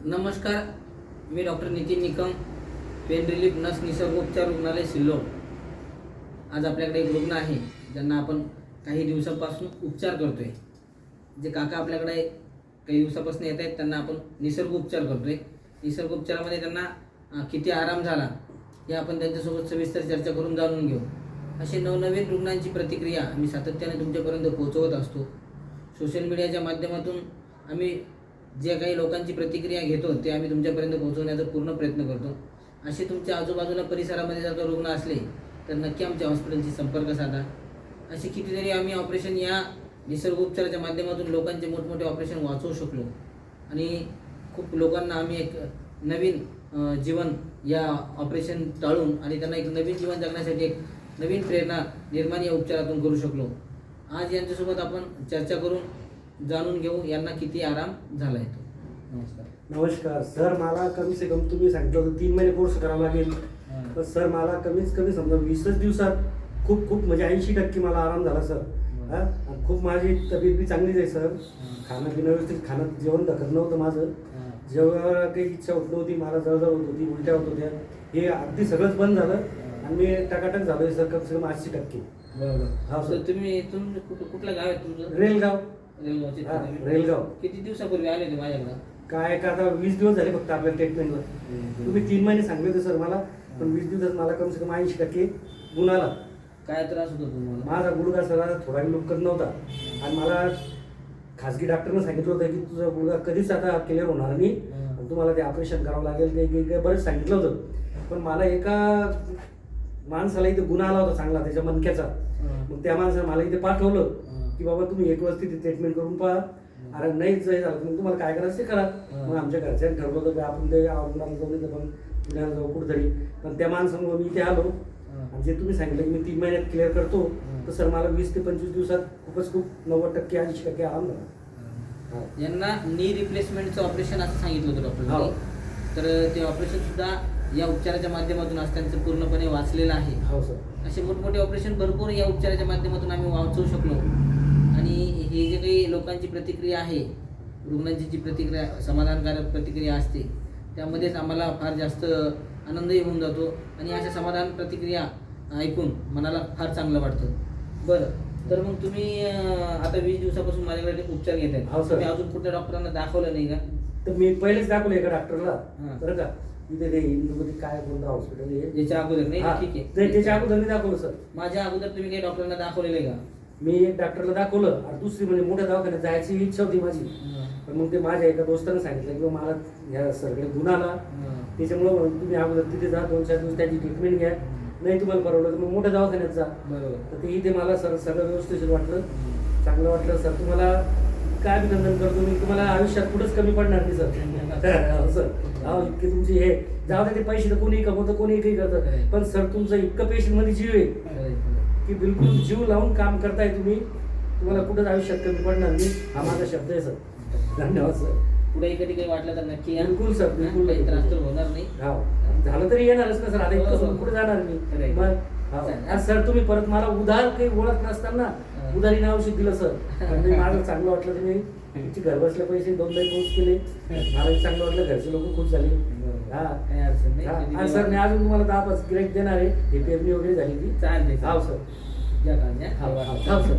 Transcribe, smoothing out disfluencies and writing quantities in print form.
नमस्कार, मी doctor Nitin Nikam, pain relief नस निसर्गोपचार रुग्णालय सिल्लोड. आज आपल्याकडे एक रुग्ण आहे ज्यांना आपण काही दिवसांपासून उपचार करतोय. जे काका आपल्याकडे काही दिवसापासून येत आहेत त्यांना आपण निसर्गोपचार करतोय. निसर्गोपचारामध्ये त्यांना किती आराम झाला हे आपण त्यांच्यासोबत सविस्तर चर्चा करून जाणून घेऊ. असे नवनवीन रुग्णांची प्रतिक्रिया आम्ही सातत्याने तुमच्यापर्यंत पोहोचवत असतो. सोशल मीडियाच्या माध्यमातून आम्ही जे काही लोकांची प्रतिक्रिया घेतो ते आम्ही तुमच्यापर्यंत पोहोचवण्याचा पूर्ण प्रयत्न करतो. असे तुमच्या आजूबाजूला परिसरामध्ये जर का रुग्ण असले तर नक्की आमच्या हॉस्पिटलशी संपर्क साधा. असे कितीतरी आम्ही ऑपरेशन या निसर्गोपचाराच्या माध्यमातून लोकांचे मोठमोठे ऑपरेशन वाचवू शकलो आणि खूप लोकांना आम्ही एक नवीन जीवन या ऑपरेशन टाळून आणि त्यांना एक नवीन जीवन जगण्यासाठी एक नवीन प्रेरणा निर्माण या उपचारातून करू शकलो. आज यांच्यासोबत आपण चर्चा करून जाणून घेऊ यांना किती आराम झाला आहे. नमस्कार सर, मला कमी से कमी तुम्ही सांगितलं होतं 3 महिने कोर्स करावा लागेल. तर सर मला कमीत कमी समजा 20च दिवसात खूप म्हणजे 80% मला आराम झाला सर. खूप माझी तब्येत बी चांगलीच आहे सर. खाणं पिणं व्यवस्थित, जेवण दखत नव्हतं माझं. जेव्हा काही इच्छा होत नव्हती, मला जळजळ होत होती, उलट्या होत होत्या, हे अगदी सगळंच बंद झालं आणि मी टकाटक झालोय सर. कम से कम 80%. बरोबर. हा सर. तुम्ही कुठलं गाव आहे तुमचं? रेलगाव. रेलगाव. किती दिवसापूर्वी आले होते माझ्याकडे? काय का आता 20 दिवस झाले फक्त आपल्या ट्रीटमेंटला. तुम्ही 3 महिने सांगले होते सर मला, पण 20 दिवसात मला कम से कम 80% गुण आला. काय त्रास होतो तुम्हाला? माझा गुडघा सर थोडा लुकत नव्हता आणि मला खाजगी डॉक्टरनं सांगितलं होतं की तुझा गुडघा कधीच आता क्लिअर होणार नाही, तुम्हाला ते ऑपरेशन करावं लागेल, ते बरेच सांगितलं होतं. पण मला एका माणसाला इथे गुन्हा आला होता चांगला, त्याच्या मणक्याचा. मग त्या माणसाने मला इथे पाठवलं की बाबा तुम्ही एक वर्ष तिथे ट्रीटमेंट करून पहा. अरे नाहीच झालं मग तुम्हाला काय करायचं ते करा. मग आमच्या घरच्यांनी ठरवलं होतं की आपण ते औरंगाबादला जाऊ नाही तर पण पुण्याला जाऊ कुठंतरी. पण त्या माणसामुळे मी इथे आलो आणि जे तुम्ही सांगितलं की मी 3 महिन्यात क्लिअर करतो, तर सर मला 20 ते 25 दिवसात खूप 90% 80% आराम झाला. यांना नी रिप्लेसमेंटचं ऑपरेशन असं सांगितलं होतं डॉक्टरने. तर ते ऑपरेशन सुद्धा या उपचाराच्या माध्यमातून आज त्यांचं पूर्णपणे वाचलेलं आहे. हो सर. असे मोठमोठे ऑपरेशन भरपूर या उपचाराच्या माध्यमातून आम्ही वाचवू शकलो. आणि हे जे काही लोकांची प्रतिक्रिया आहे, रुग्णांची जी प्रतिक्रिया समाधानकारक प्रतिक्रिया असते, त्यामध्येच आम्हाला फार जास्त आनंदही होऊन जातो आणि अशा समाधान प्रतिक्रिया ऐकून मनाला फार चांगलं वाटतं. बरं, तर मग तुम्ही आता 20 दिवसापासून माझ्याकडे उपचार घेत आहेत. हो सर. तुम्ही अजून कुठल्या डॉक्टरांना दाखवलं नाही का? तर मी पहिलेच दाखवलं एका डॉक्टरला. बरं का, इथे ते इंदूमध्ये काय कोणतं हॉस्पिटल आहे याच्या अगोदर नाही? ठीक आहे. त्याच्या अगोदर मी दाखवलं सर. माझ्या अगोदर तुम्ही काही डॉक्टरांना दाखवलेलं आहे का? मी एक डॉक्टरला दाखवलं आणि दुसरी म्हणजे मोठ्या दवाखान्यात जायची इच्छा होती माझी. पण मग ते माझ्या एका दोस्तानं सांगितलं की मला ह्या सरकडे गुण आला, त्याच्यामुळं तुम्ही अगोदर तिथे जा, 2-4 दिवस त्याची ट्रीटमेंट घ्या, नाही तुम्हाला परवडलं तर मग मोठ्या दवाखान्यात जा. बरोबर. तर ते इथे मला सर सगळं व्यवस्थित वाटलं, चांगलं वाटलं सर. तुम्हाला काय अभिनंदन करतो मी. तुम्हाला आयुष्यात कुठंच कमी पडणार नाही सर. सर इतके तुमचे हे जाऊ दे, ते पैसे तर कोणीही कमवतं, कोणीही काही करतं, पण सर तुमचं इतकं पेशंटमध्ये जीव आहे की बिलकुल जीव लावून काम करताय तुम्ही. तुम्हाला कुठंच आयुष्यात कमी पडणार नाही, हा माझा शब्द आहे सर. धन्यवाद सर. पुढे कधी काही वाटलं तर नक्की या. बिलकुल सर, बिलकुल. काही त्रास तर होणार नाही. हो, झालं तरी येणारच ना सर. आता इतकं कुठे जाणार मी. मग सर तुम्ही परत मला उधार काही ओळख नसताना उधारीने औषध दिलं सर. म्हणजे माझं चांगलं वाटलं. तुम्ही तुमची घर बसल्या पैसे 2 पोस्ट केले, मला चांगलं वाटलं. घरचे लोक खुश झाले. काही अडचण नाही. सर मी अजून तुम्हाला 10-5 गिऱ्हाईक देणार आहे. हे पेरणी वगैरे झाली ती. चालते. हो सर. या काळजी. हो सर.